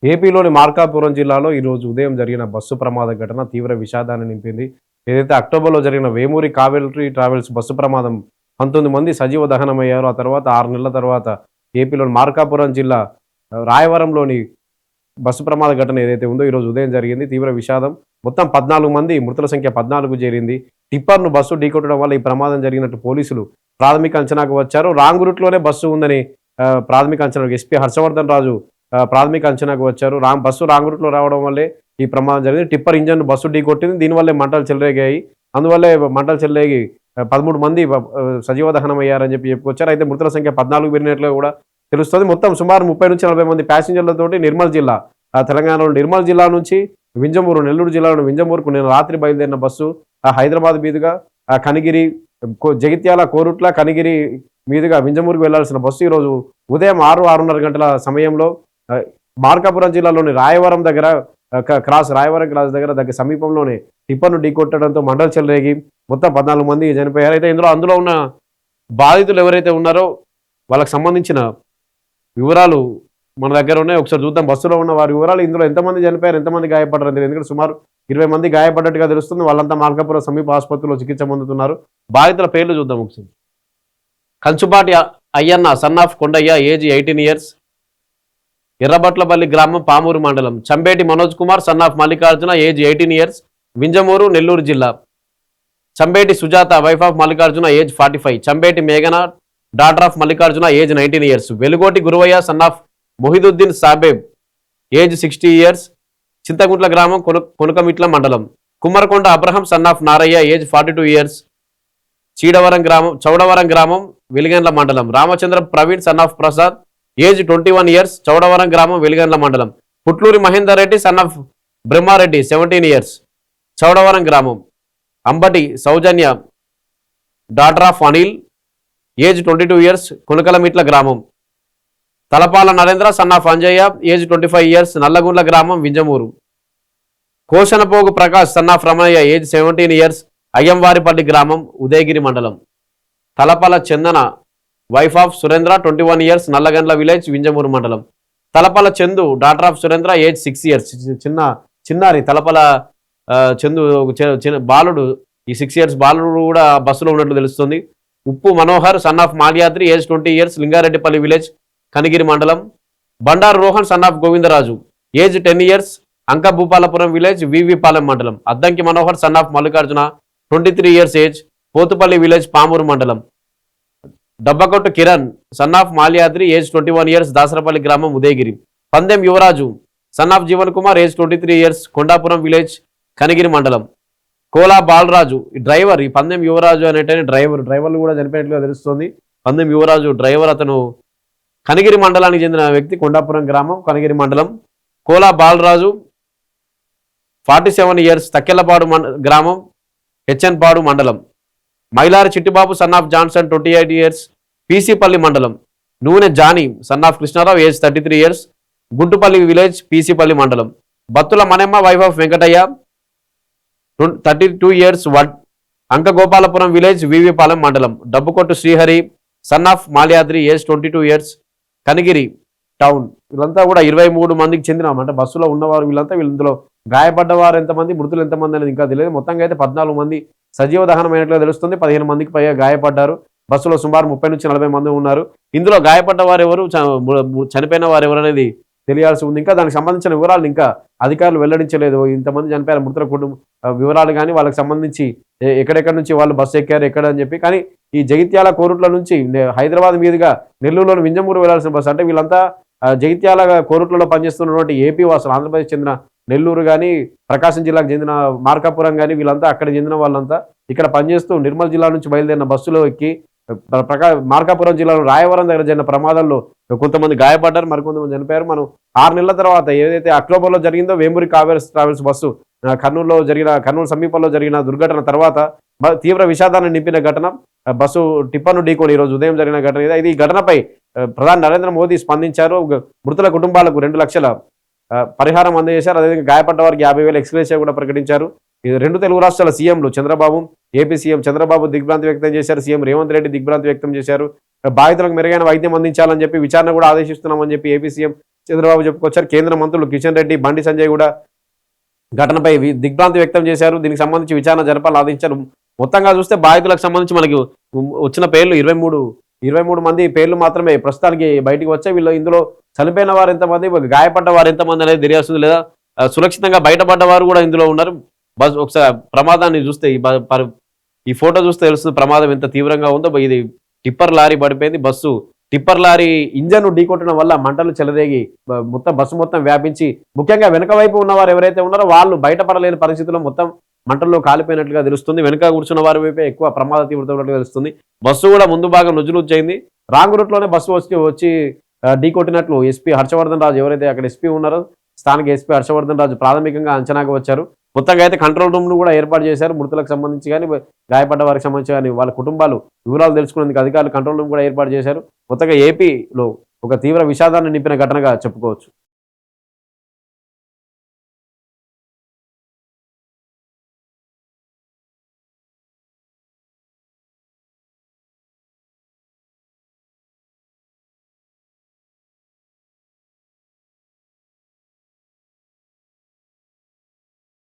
ఏపీలోని మార్కాపురం జిల్లాలో ఈరోజు ఉదయం జరిగిన బస్సు ప్రమాద ఘటన తీవ్ర విషాదాన్ని నింపింది. ఏదైతే అక్టోబర్‌లో జరిగిన వేమూరి కావేరీ ట్రావెల్స్ బస్సు ప్రమాదం 19 మంది సజీవ దహనమయ్యారు. ఆ తర్వాత 6 నెలల తర్వాత ఏపీలోని మార్కాపురం జిల్లా రాయవరంలోని బస్సు ప్రమాద ఘటన ఏదైతే ఉందో ఈరోజు ఉదయం జరిగింది. తీవ్ర విషాదం. మొత్తం 14 మంది మృతుల సంఖ్య 14కు చేరింది. టిప్పర్‌ను బస్సు ఢీకొట్టడం వల్ల ఈ ప్రమాదం జరిగినట్టు పోలీసులు ప్రాథమిక అంచనాకు వచ్చారు. రాంగ్ రూట్‌లోనే బస్సు ఉందని ప్రాథమిక అంచనాకు ఎస్పీ హర్షవర్ధన్ రాజు ప్రాథమిక అంచనాకు వచ్చారు. బస్సు రాంగ్ రూట్‌లో రావడం వల్లే ఈ ప్రమాదం జరిగింది. టిప్పర్ ఇంజన్ బస్సు ఢీకొట్టింది. దీనివల్లే మంటలు చెలరేగాయి. అందువల్లే మంటలు చెలరేగి 13 మంది సజీవ దహనమయ్యారని చెప్పుకొచ్చారు. అయితే మృతుల సంఖ్య 14కు పెరిగినట్లుగా కూడా తెలుస్తోంది. మొత్తం సుమారు 30-40 మంది ప్యాసింజర్లతోటి నిర్మల్ జిల్లా తెలంగాణలోని నిర్మల్ జిల్లా నుంచి వింజమూరు, నెల్లూరు జిల్లాలోని వింజమూరుకు నిన్న రాత్రి బయలుదేరిన బస్సు హైదరాబాద్ మీదుగా కనిగిరి, జగిత్యాల, కోరుట్ల, కనిగిరి మీదుగా వింజమూరుకు వెళ్లాల్సిన బస్సు ఈరోజు ఉదయం 6-6:30 గంటల సమయంలో మార్కాపురం జిల్లాలోని రాయవరం దగ్గర రాయవరం క్రాస్ దగ్గర సమీపంలోనే టిప్పర్‌ను ఢీకొట్టడంతో మంటలు చెలరేగి మొత్తం 14 మంది చనిపోయారు. అయితే అందులో ఉన్న బాధితులు ఎవరైతే ఉన్నారో వాళ్ళకి సంబంధించిన వివరాలు మన దగ్గర ఉన్నాయి. ఒకసారి చూద్దాం బస్సులో ఉన్న వారి వివరాలు. ఇందులో ఎంతమంది చనిపోయారు, ఎంతమంది గాయపడ్డారు తెలియదు. ఎందుకంటే సుమారు 20 మంది గాయపడ్డట్టుగా తెలుస్తుంది. వాళ్ళంతా మార్కాపురం సమీప ఆసుపత్రిలో చికిత్స పొందుతున్నారు. బాధితుల పేర్లు చూద్దాం ఒకసారి. Kanchupati Ayyanna son of Kondayya, age 18 years, Errabatlapalli గ్రామం, పామూరు మండలం. Chambeti Manoj Kumar son of Mallikarjuna, age 18 years, Vinjamuru, Nellore జిల్లా. Chambeti Sujatha wife of Mallikarjuna, age 45. Chambeti మేఘన daughter of Mallikarjuna, age 19 years. Velugoti Guruvayya son of Mohiduddin Saheb, age 60 years, Chintaguntla గ్రామం, కొనుకమిట్ల మండలం. Kummarakonda Abraham son of Narayya, age 42 years, Chowdavaram గ్రామం, వెలిగండ్ల మండలం. Ramachandra Praveen sun of Prasad, age 21 years, Chowdavaram గ్రామం, వెలిగండ్ల మండలం. Putluri Mahender Reddy son of Brahmareddy, 17 years, Chowdavaram గ్రామం. Ambati Soujanya daughter of Anil, age 22 years, Konakalamitla గ్రామం. Talapala Narendra son of Anjayya, age 25 years, Nallagundla గ్రామం, Vinjamuru. Koshanapogu Prakash son of Ramanayya, age 17 years, Ayyamvaripalli గ్రామం, ఉదయగిరి మండలం. Talapala Chandana wife of Surendra, 21 years, Nallagandla village, Vinjamuru మండలం. Talapala Chandu daughter of Surendra, age 6 years, చిన్నారి తలపల చందు బాలుడు. ఈ 6 ఇయర్స్ బాలుడు కూడా బస్సులో ఉన్నట్లు తెలుస్తుంది. Uppu Manohar son of Malyadri, age 20 years, Lingareddipalli village, Kanigiri మండలం. Bandaru Rohan son of Govindaraju, age 10 years, Ankabhupalapuram village, Vivipalem మండలం. Addanki Manohar son of Mallikarjuna, 23 years, age, Pothupalli village, Pamuru మండలం. Dabbakottu Kiran son of Malyadri, age 21 years, Dasarapalli గ్రామం, Udayagiri. Pandem Yuvaraju son of Jeevan Kumar, age 23 years, Kondapuram village, Kanigiri మండలం. కోలా బాలరాజు డ్రైవర్. ఈ పందెం యువరాజు అనేటైన డ్రైవర్లు కూడా చనిపోయినట్లుగా తెలుస్తుంది. పందెం యువరాజు డ్రైవర్, అతను కనిగిరి మండలానికి చెందిన వ్యక్తి, కొండాపురం గ్రామం, కనిగిరి మండలం. కోలా బాలరాజు 47 ఇయర్స్, తక్కెళ్లపాడు గ్రామం, హెచ్ఎన్పాడు మండలం. Mailari Chittibabu son of Johnson, 28 years, పీసీపల్లి మండలం. Nune Johnny son of Krishnarao, age 33 years, Guntupalli village, పీసీపల్లి మండలం. Battula Manemma wife of Venkataiah, 32 years, Ankagopalapuram village, Vivipalem మండలం. Dabbukottu Srihari son of Malyadri, age 22 years, Kanigiri town. వీళ్ళంతా కూడా 23 మందికి చెందిన అంటే బస్సులో ఉన్నవారు వీళ్ళంతా. ఇందులో గాయపడ్డవారు ఎంతమంది, మృతులు ఎంతమంది అనేది ఇంకా తెలియదు. మొత్తంగా అయితే 14 మంది సజీవ దహనమైనట్లుగా తెలుస్తుంది. 15 మందికి పైగా గాయపడ్డారు. బస్సులో సుమారు 30-40 మంది ఉన్నారు. ఇందులో గాయపడ్డ వారు ఎవరు, చనిపోయిన వారు ఎవరు అనేది తెలియాల్సి ఉంది. ఇంకా దానికి సంబంధించిన వివరాలు ఇంకా అధికారులు వెల్లడించలేదు. ఇంతమంది చనిపోయారు మృతుల కుటుంబ వివరాలు కానీ, వాళ్ళకి సంబంధించి ఎక్కడెక్కడి నుంచి వాళ్ళు బస్సు ఎక్కారు ఎక్కడ అని చెప్పి. కానీ ఈ జగిత్యాల, కోరుట్ల నుంచి హైదరాబాద్ మీదుగా నెల్లూరులోని వింజమూరు వెళ్లాల్సిన బస్సు. అంటే వీళ్ళంతా జగిత్యాల, కోరుట్లలో పనిచేస్తున్నటువంటి ఏపీ వాసులు, ఆంధ్రప్రదేశ్ చెందిన నెల్లూరు కానీ, ప్రకాశం జిల్లాకు చెందిన మార్కాపురం కానీ, వీళ్ళంతా అక్కడ చెందిన వాళ్ళంతా ఇక్కడ పనిచేస్తూ నిర్మల్ జిల్లా నుంచి బయలుదేరిన బస్సులో ఎక్కి మార్కాపురం జిల్లాలో రాయవరం దగ్గర జరిగిన ప్రమాదంలో కొంతమంది గాయపడ్డారు, మరికొంతమంది చనిపోయారు. మనం 6 నెలల తర్వాత ఏదైతే అక్టోబర్లో జరిగిందో వేమూరి కావేరీ ట్రావెల్స్ బస్సు కర్నూలు సమీపంలో జరిగిన దుర్ఘటన తర్వాత తీవ్ర విషాదాన్ని నింపిన ఘటన. బస్సు టిప్పర్‌ను ఢీకొని ఈరోజు ఉదయం జరిగిన ఘటన ఇది. ఈ ఘటనపై ప్రధాని నరేంద్ర మోదీ స్పందించారు. మృతుల కుటుంబాలకు 2 లక్షల పరిహారం అందజేశారు. అదేవిధంగా గాయపడ్డ వారికి 50,000 ఎక్స్‌గ్రేషియా కూడా ప్రకటించారు. ఇది 2 తెలుగు రాష్ట్రాల సీఎంలు చంద్రబాబు, ఏపీ సీఎం చంద్రబాబు దిగ్భ్రాంతి వ్యక్తం చేశారు. సీఎం రేవంత్ రెడ్డి దిగ్భ్రాంతి వ్యక్తం చేశారు. బాధితులకు మెరుగైన వైద్యం అందించాలని చెప్పి విచారణ కూడా ఆదేశిస్తున్నామని చెప్పి ఏపీ సీఎం చంద్రబాబు చెప్పుకొచ్చారు. కేంద్ర మంత్రులు కిషన్ రెడ్డి, బండి సంజయ్ కూడా ఘటనపై దిగ్భ్రాంతి వ్యక్తం చేశారు. దీనికి సంబంధించి విచారణ జరపాలని ఆదేశించారు. మొత్తంగా చూస్తే బాధితులకు సంబంధించి మనకి వచ్చిన పేర్లు 23 మంది పేర్లు మాత్రమే ప్రస్తుతానికి బయటికి వచ్చాయి. ఇందులో చనిపోయిన వారు ఎంతమంది, గాయపడ్డ వారు ఎంతమంది అనేది తెలియాల్సింది. లేదా సురక్షితంగా బయటపడ్డ వారు కూడా ఇందులో ఉన్నారు. బస్ ఒకసారి ప్రమాదాన్ని చూస్తే ఈ ఫోటో చూస్తే తెలుస్తుంది ప్రమాదం ఎంత తీవ్రంగా ఉందో. ఇది టిప్పర్ లారీ పడిపోయింది. టిప్పర్ లారీ ఇంజన్ ఢీకొట్టడం వల్ల మంటలు చెలరేగి మొత్తం బస్సు మొత్తం వ్యాపించి, ముఖ్యంగా వెనక వైపు ఉన్నవారు ఎవరైతే ఉన్నారో వాళ్ళు బయటపడలేని పరిస్థితుల్లో మొత్తం మంటల్లో కాలిపోయినట్లుగా తెలుస్తుంది. వెనక కూర్చున్న వారి వైపే ఎక్కువ ప్రమాద తీవ్రత ఉన్నట్లుగా తెలుస్తుంది. బస్సు కూడా ముందు భాగం నుజ్జునుజ్జైంది. రాంగ్ రూట్లోనే బస్సు వచ్చి ఢీకొట్టినట్లు ఎస్పీ హర్షవర్ధన్ రాజు, ఎవరైతే అక్కడ ఎస్పీ ఉన్నారో స్థానిక ఎస్పీ హర్షవర్ధన్ రాజు ప్రాథమికంగా అంచనాకు వచ్చారు. మొత్తంగా అయితే కంట్రోల్ రూమ్ను కూడా ఏర్పాటు చేశారు. మృతులకు సంబంధించి కానీ, గాయపడ్డ వారికి సంబంధించి కానీ వాళ్ళ కుటుంబాలు వివరాలు తెలుసుకునేందుకు అధికారులు కంట్రోల్ రూమ్ కూడా ఏర్పాటు చేశారు. మొత్తంగా ఏపీలో ఒక తీవ్ర విషాదాన్ని నింపిన ఘటనగా చెప్పుకోవచ్చు.